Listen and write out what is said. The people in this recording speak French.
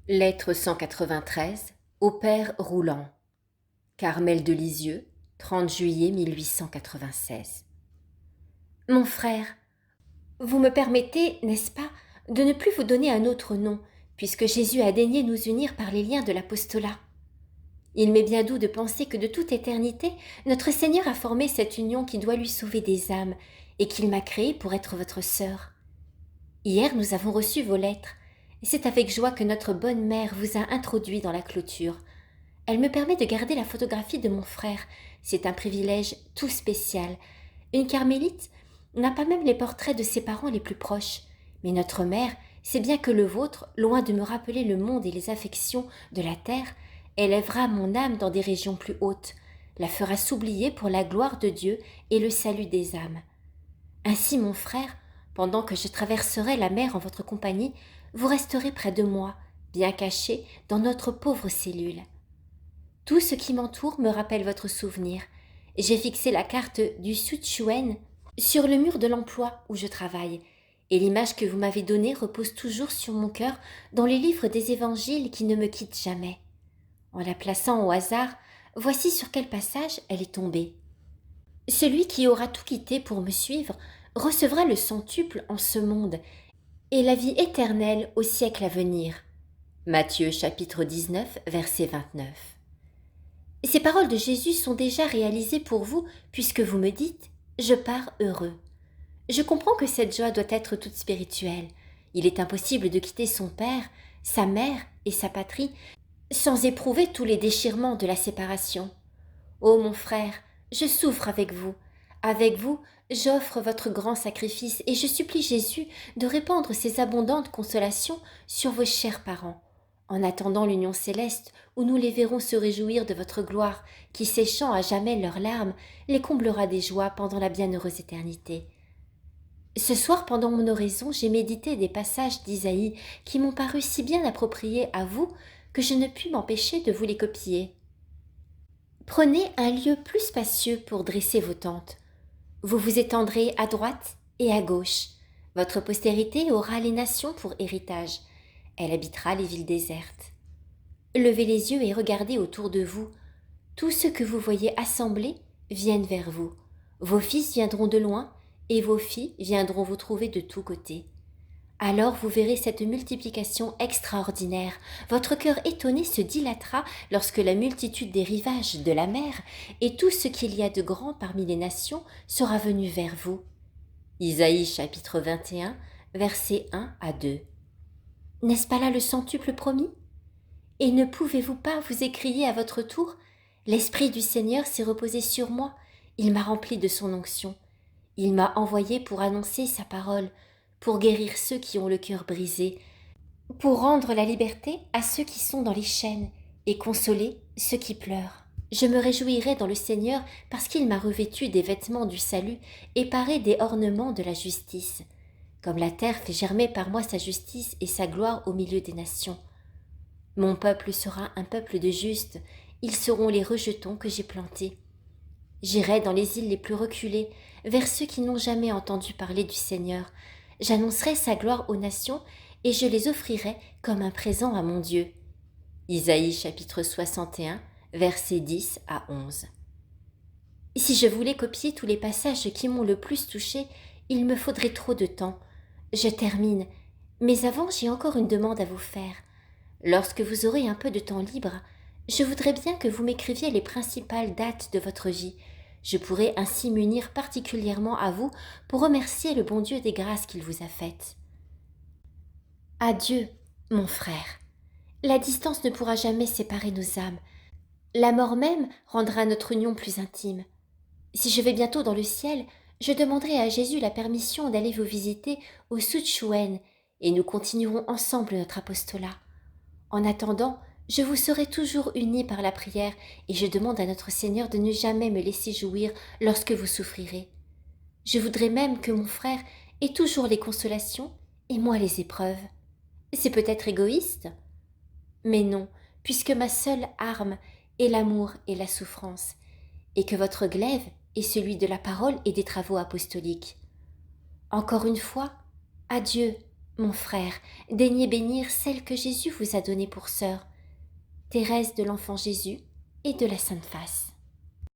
Lettre 193 au père Rouland. Carmel de Lisieux, 30 juillet 1896. Mon frère, vous me permettez, n'est-ce pas, de ne plus vous donner un autre nom, puisque Jésus a daigné nous unir par les liens de l'apostolat. Il m'est bien doux de penser que de toute éternité, notre Seigneur a formé cette union qui doit lui sauver des âmes, et qu'il m'a créée pour être votre sœur. Hier, nous avons reçu vos lettres, et c'est avec joie que notre bonne mère vous a introduit dans la clôture. Elle me permet de garder la photographie de mon frère. C'est un privilège tout spécial. Une carmélite n'a pas même les portraits de ses parents les plus proches. Mais notre mère sait bien que le vôtre, loin de me rappeler le monde et les affections de la terre, élèvera mon âme dans des régions plus hautes, la fera s'oublier pour la gloire de Dieu et le salut des âmes. Ainsi, mon frère, pendant que je traverserai la mer en votre compagnie, vous resterez près de moi, bien caché dans notre pauvre cellule. Tout ce qui m'entoure me rappelle votre souvenir. J'ai fixé la carte du Sichuan sur le mur de l'emploi où je travaille, et l'image que vous m'avez donnée repose toujours sur mon cœur dans les livres des évangiles qui ne me quittent jamais. En la plaçant au hasard, voici sur quel passage elle est tombée. Celui qui aura tout quitté pour me suivre recevra le centuple en ce monde et la vie éternelle au siècle à venir. Matthieu chapitre 19, verset 29. Ces paroles de Jésus sont déjà réalisées pour vous puisque vous me dites « Je pars heureux ». Je comprends que cette joie doit être toute spirituelle. Il est impossible de quitter son père, sa mère et sa patrie sans éprouver tous les déchirements de la séparation. Ô mon frère, je souffre avec vous. Avec vous, j'offre votre grand sacrifice et je supplie Jésus de répandre ses abondantes consolations sur vos chers parents. En attendant l'union céleste, où nous les verrons se réjouir de votre gloire, qui séchant à jamais leurs larmes, les comblera des joies pendant la bienheureuse éternité. Ce soir, pendant mon oraison, j'ai médité des passages d'Isaïe qui m'ont paru si bien appropriés à vous que je ne puis m'empêcher de vous les copier. Prenez un lieu plus spacieux pour dresser vos tentes. Vous vous étendrez à droite et à gauche. Votre postérité aura les nations pour héritage. Elle habitera les villes désertes. Levez les yeux et regardez autour de vous. Tous ceux que vous voyez assemblés viennent vers vous. Vos fils viendront de loin et vos filles viendront vous trouver de tous côtés. Alors vous verrez cette multiplication extraordinaire. Votre cœur étonné se dilatera lorsque la multitude des rivages de la mer et tout ce qu'il y a de grand parmi les nations sera venu vers vous. Isaïe chapitre 21, versets 1 à 2. N'est-ce pas là le centuple promis ? Et ne pouvez-vous pas vous écrier à votre tour ? L'Esprit du Seigneur s'est reposé sur moi, il m'a rempli de son onction. Il m'a envoyé pour annoncer sa parole, pour guérir ceux qui ont le cœur brisé, pour rendre la liberté à ceux qui sont dans les chaînes et consoler ceux qui pleurent. Je me réjouirai dans le Seigneur parce qu'il m'a revêtu des vêtements du salut et paré des ornements de la justice. Comme la terre fait germer par moi sa justice et sa gloire au milieu des nations. Mon peuple sera un peuple de justes, ils seront les rejetons que j'ai plantés. J'irai dans les îles les plus reculées, vers ceux qui n'ont jamais entendu parler du Seigneur. J'annoncerai sa gloire aux nations et je les offrirai comme un présent à mon Dieu. Isaïe chapitre 61, versets 10 à 11. Si je voulais copier tous les passages qui m'ont le plus touché, il me faudrait trop de temps. Je termine, mais avant j'ai encore une demande à vous faire. Lorsque vous aurez un peu de temps libre, je voudrais bien que vous m'écriviez les principales dates de votre vie. Je pourrais ainsi m'unir particulièrement à vous pour remercier le bon Dieu des grâces qu'il vous a faites. Adieu, mon frère. La distance ne pourra jamais séparer nos âmes. La mort même rendra notre union plus intime. Si je vais bientôt dans le ciel, je demanderai à Jésus la permission d'aller vous visiter au Sichuan et nous continuerons ensemble notre apostolat. En attendant, je vous serai toujours unis par la prière et je demande à notre Seigneur de ne jamais me laisser jouir lorsque vous souffrirez. Je voudrais même que mon frère ait toujours les consolations et moi les épreuves. C'est peut-être égoïste ? Mais non, puisque ma seule arme est l'amour et la souffrance, et que votre glaive est celui de la parole et des travaux apostoliques. Encore une fois, adieu, Mon frère, daignez bénir celle que Jésus vous a donnée pour sœur, Thérèse de l'Enfant Jésus et de la Sainte Face.